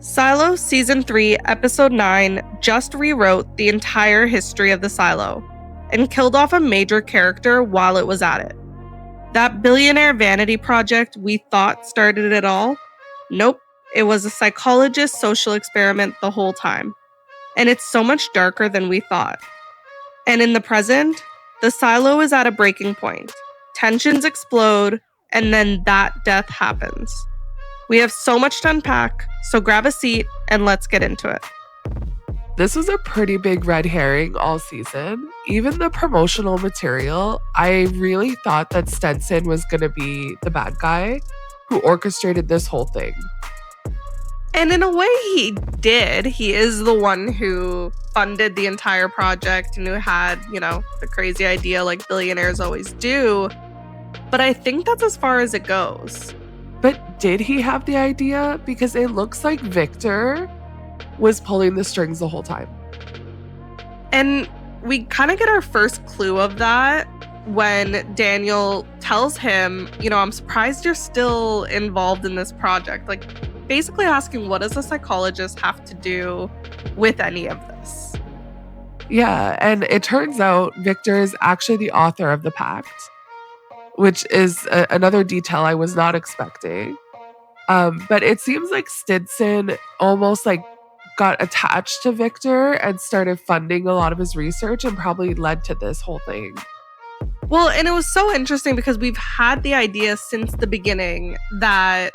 Silo Season 3, Episode 9 just rewrote the entire history of the Silo and killed off a major character while it was at it. That billionaire vanity project we thought started it all? Nope, it was a psychologist social experiment the whole time. And it's so much darker than we thought. And in the present, the Silo is at a breaking point. Tensions explode, and then that death happens. We have so much to unpack, so grab a seat and let's get into it. This was a pretty big red herring all season. Even the promotional material, I really thought that Stenson was going to be the bad guy who orchestrated this whole thing. And in a way, he did. He is the one who funded the entire project and who had, the crazy idea like billionaires always do. But I think that's as far as it goes. But did he have the idea? Because it looks like Victor was pulling the strings the whole time. And we kind of get our first clue of that when Daniel tells him, I'm surprised you're still involved in this project. Like, basically asking, what does a psychologist have to do with any of this? Yeah, and it turns out Victor is actually the author of the pact, which is another detail I was not expecting. But it seems like Stinson almost got attached to Victor and started funding a lot of his research and probably led to this whole thing. Well, and it was so interesting because we've had the idea since the beginning that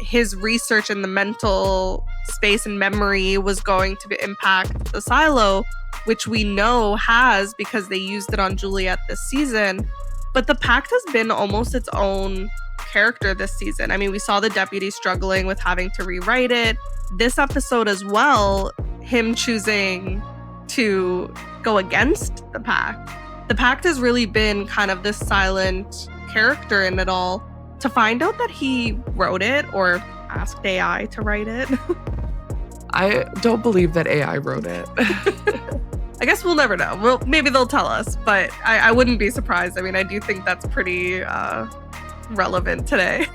his research in the mental space and memory was going to impact the Silo, which we know has because they used it on Juliet this season. But the pact has been almost its own character this season. I mean, we saw the deputy struggling with having to rewrite it. This episode as well, him choosing to go against the pact. The pact has really been kind of this silent character in it all. To find out that he wrote it or asked AI to write it. I don't believe that AI wrote it. I guess we'll never know. Well, maybe they'll tell us, but I wouldn't be surprised. I mean, I do think that's pretty relevant today.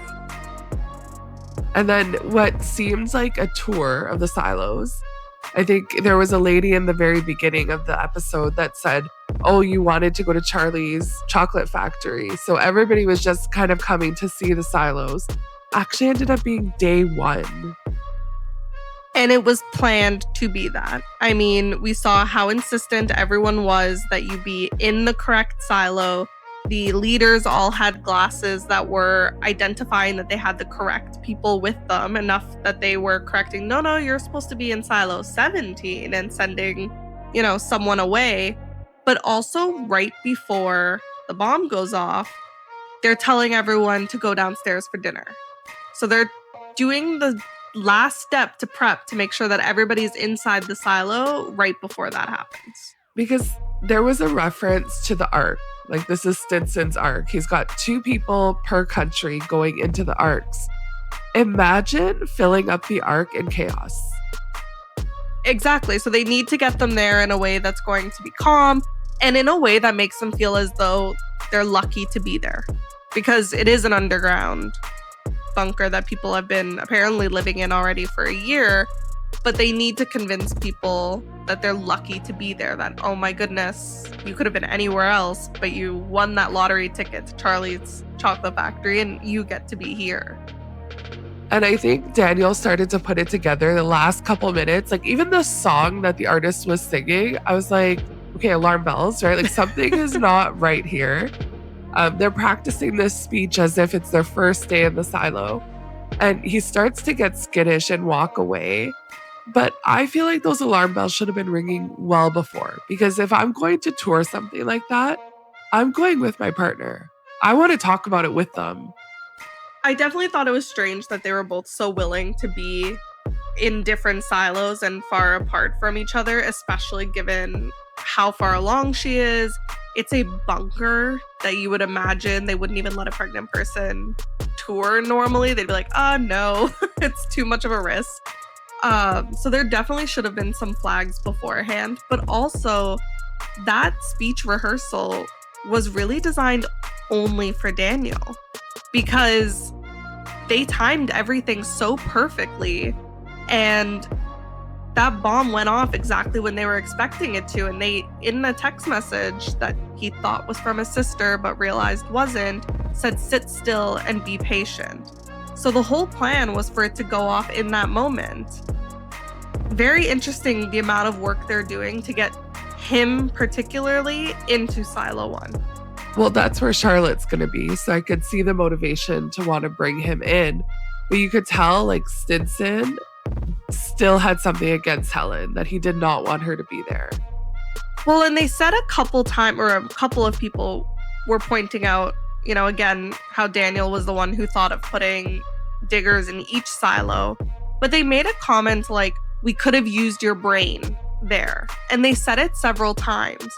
And then what seems like a tour of the silos. I think there was a lady in the very beginning of the episode that said, oh, you wanted to go to Charlie's chocolate factory. So everybody was just kind of coming to see the silos. Actually ended up being day one. And it was planned to be that. I mean, we saw how insistent everyone was that you be in the correct silo. The leaders all had glasses that were identifying that they had the correct people with them, enough that they were correcting, no, you're supposed to be in silo 17 and sending, someone away. But also right before the bomb goes off, they're telling everyone to go downstairs for dinner. So they're doing the last step to prep to make sure that everybody's inside the silo right before that happens. Because there was a reference to the Ark. Like, this is Stinson's Ark. He's got 2 people per country going into the Arks. Imagine filling up the Ark in chaos. Exactly. So they need to get them there in a way that's going to be calm and in a way that makes them feel as though they're lucky to be there. Because it is an underground bunker that people have been apparently living in already for a year. But they need to convince people that they're lucky to be there, that, oh my goodness, you could have been anywhere else, but you won that lottery ticket to Charlie's chocolate factory and you get to be here. And I think Daniel started to put it together the last couple minutes. Like, even the song that the artist was singing, I was like, okay, alarm bells, right? Like, something is not right here. They're practicing this speech as if it's their first day in the silo. And he starts to get skittish and walk away. But I feel like those alarm bells should have been ringing well before. Because if I'm going to tour something like that, I'm going with my partner. I want to talk about it with them. I definitely thought it was strange that they were both so willing to be in different silos and far apart from each other, especially given how far along she is. It's a bunker that you would imagine they wouldn't even let a pregnant person tour normally. They'd be like, no, it's too much of a risk. So there definitely should have been some flags beforehand, but also that speech rehearsal was really designed only for Daniel because they timed everything so perfectly And that bomb went off exactly when they were expecting it to. And they, in the text message that he thought was from his sister but realized wasn't, said, "Sit still and be patient." So the whole plan was for it to go off in that moment. Very interesting the amount of work they're doing to get him particularly into Silo 1. Well, that's where Charlotte's going to be. So I could see the motivation to want to bring him in. But you could tell like Stinson still had something against Helen, that he did not want her to be there. Well, and they said a couple of people were pointing out, again, how Daniel was the one who thought of putting diggers in each silo. But they made a comment like, "We could have used your brain there." And they said it several times.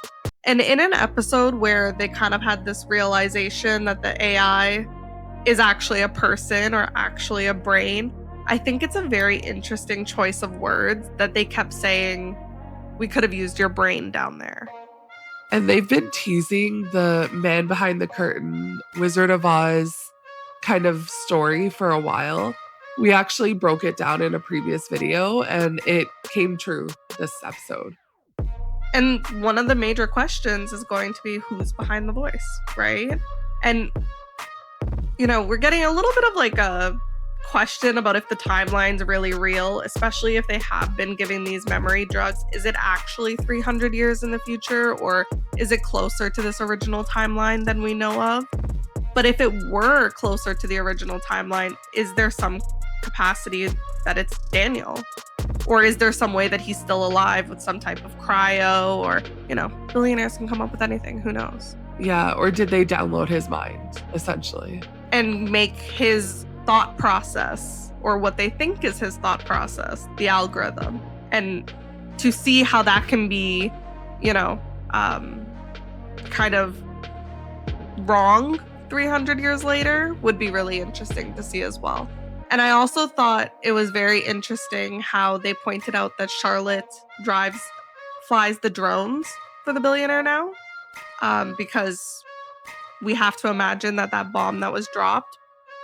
And in an episode where they kind of had this realization that the AI is actually a person or actually a brain, I think it's a very interesting choice of words that they kept saying, "We could have used your brain down there." And they've been teasing the man behind the curtain, Wizard of Oz kind of story for a while. We actually broke it down in a previous video and it came true this episode. And one of the major questions is going to be who's behind the voice, right? And, we're getting a little bit of like a question about if the timeline's really real, especially if they have been giving these memory drugs. Is it actually 300 years in the future, or is it closer to this original timeline than we know of? But if it were closer to the original timeline, is there some capacity that it's Daniel? Or is there some way that he's still alive with some type of cryo, or, billionaires can come up with anything, who knows? Yeah, or did they download his mind, essentially? And make his thought process, or what they think is his thought process, the algorithm. And to see how that can be, kind of wrong 300 years later would be really interesting to see as well. And I also thought it was very interesting how they pointed out that Charlotte flies the drones for the billionaire now, because we have to imagine that bomb that was dropped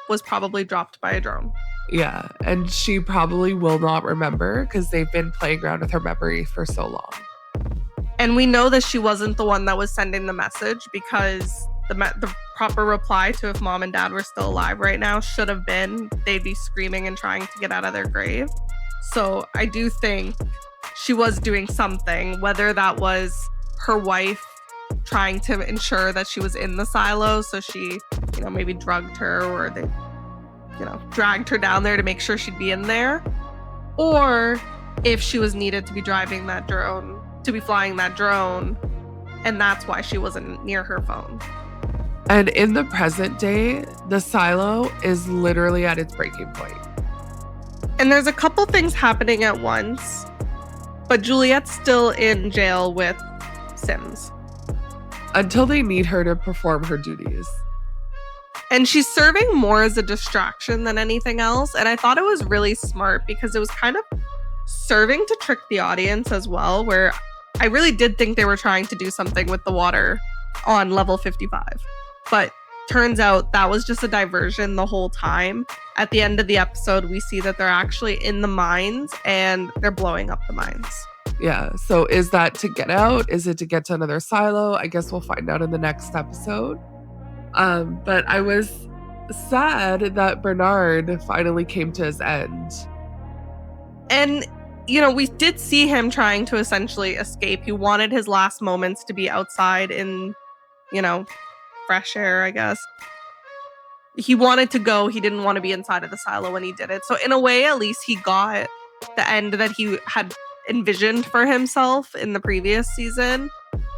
was probably dropped by a drone. Yeah, and she probably will not remember because they've been playing around with her memory for so long. And we know that she wasn't the one that was sending the message, because the proper reply to if mom and dad were still alive right now should have been they'd be screaming and trying to get out of their grave. So I do think she was doing something, whether that was her wife trying to ensure that she was in the silo, so she, maybe drugged her, or they, dragged her down there to make sure she'd be in there, or if she was needed to be driving that drone, to be flying that drone, and that's why she wasn't near her phone. And in the present day, the silo is literally at its breaking point. And there's a couple things happening at once, but Juliet's still in jail with Sims. Until they need her to perform her duties. And she's serving more as a distraction than anything else. And I thought it was really smart because it was kind of serving to trick the audience as well, where I really did think they were trying to do something with the water on level 55. But turns out that was just a diversion the whole time. At the end of the episode, we see that they're actually in the mines and they're blowing up the mines. Yeah, so is that to get out? Is it to get to another silo? I guess we'll find out in the next episode. But I was sad that Bernard finally came to his end. And, we did see him trying to essentially escape. He wanted his last moments to be outside in, fresh air, I guess. He wanted to go. He didn't want to be inside of the silo when he did it. So in a way, at least he got the end that he had envisioned for himself in the previous season.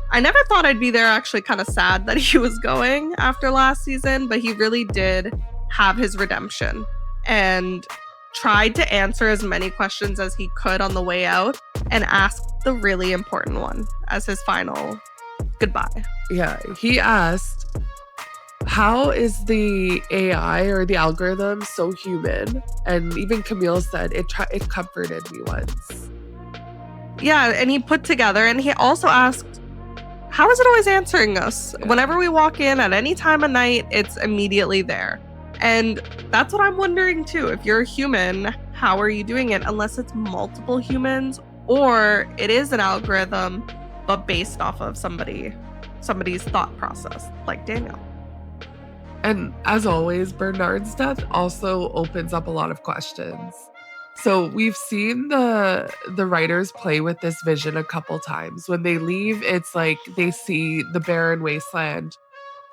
I never thought I'd be there, actually kind of sad that he was going after last season, but he really did have his redemption and tried to answer as many questions as he could on the way out and asked the really important one as his final goodbye. Yeah, he asked, how is the AI or the algorithm so human? And even Camille said, it comforted me once. Yeah, and he put together, and he also asked, how is it always answering us? Yeah. Whenever we walk in at any time of night, it's immediately there. And that's what I'm wondering too. If you're a human, how are you doing it? Unless it's multiple humans or it is an algorithm, but based off of somebody's thought process, like Daniel. And as always, Bernard's death also opens up a lot of questions. So we've seen the writers play with this vision a couple times. When they leave, it's like they see the barren wasteland.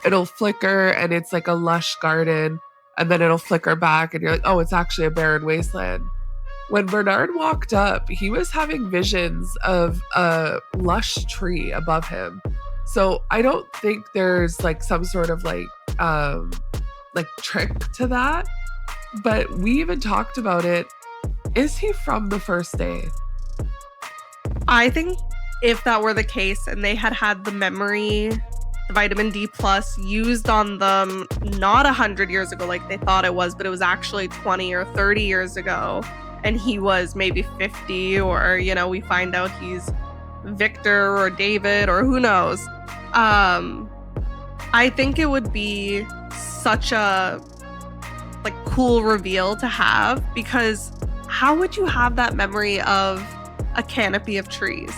It'll flicker and it's like a lush garden, and then it'll flicker back and you're like, oh, it's actually a barren wasteland. When Bernard walked up, he was having visions of a lush tree above him. So I don't think there's like some sort of like trick to that. But we even talked about it. Is he from the first day? I think if that were the case and they had the memory, the vitamin D plus used on them not 100 years ago like they thought it was, but it was actually 20 or 30 years ago, and he was maybe 50, or, you know, we find out he's Victor or David or who knows. I think it would be such a like cool reveal to have, because how would you have that memory of a canopy of trees?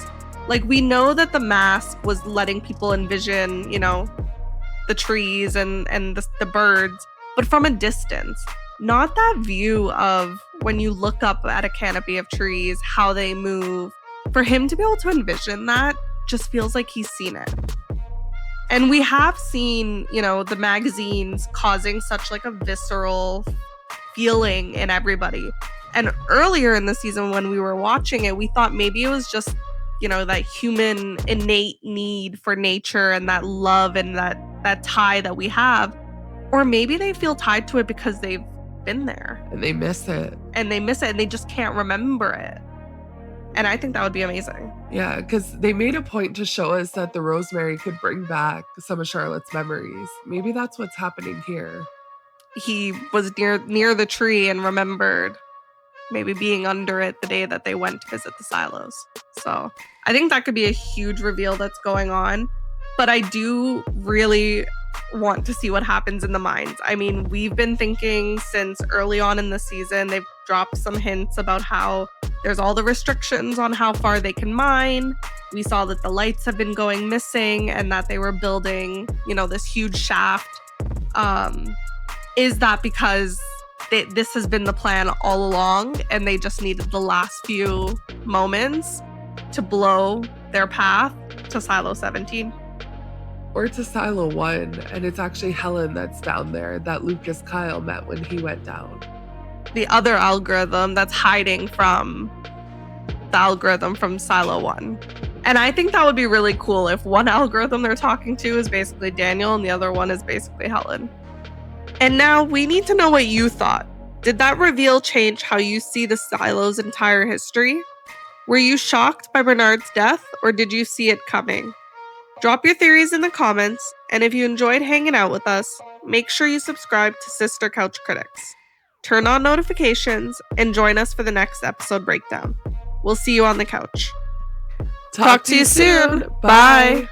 Like, we know that the mask was letting people envision, you know, the trees and the birds, but from a distance, not that view of when you look up at a canopy of trees, how they move. For him to be able to envision that just feels like he's seen it. And we have seen, you know, the magazines causing such like a visceral feeling in everybody. And earlier in the season when we were watching it, we thought maybe it was just, you know, that human innate need for nature and that love and that tie that we have. Or maybe they feel tied to it because they've been there. And they miss it. And they just can't remember it. And I think that would be amazing. Yeah, because they made a point to show us that the rosemary could bring back some of Charlotte's memories. Maybe that's what's happening here. He was near the tree and remembered maybe being under it the day that they went to visit the silos. So I think that could be a huge reveal that's going on. But I do really want to see what happens in the mines. I mean, we've been thinking since early on in the season, they've dropped some hints about how there's all the restrictions on how far they can mine. We saw that the lights have been going missing and that they were building, you know, this huge shaft. Is that because this has been the plan all along and they just needed the last few moments to blow their path to Silo 17? Or to Silo 1, and it's actually Helen that's down there that Lucas Kyle met when he went down. The other algorithm that's hiding from the algorithm from Silo 1. And I think that would be really cool if one algorithm they're talking to is basically Daniel and the other one is basically Helen. And now we need to know what you thought. Did that reveal change how you see the Silo's entire history? Were you shocked by Bernard's death, or did you see it coming? Drop your theories in the comments, and if you enjoyed hanging out with us, make sure you subscribe to Sister Couch Critics. Turn on notifications and join us for the next episode breakdown. We'll see you on the couch. Talk to you soon. Bye.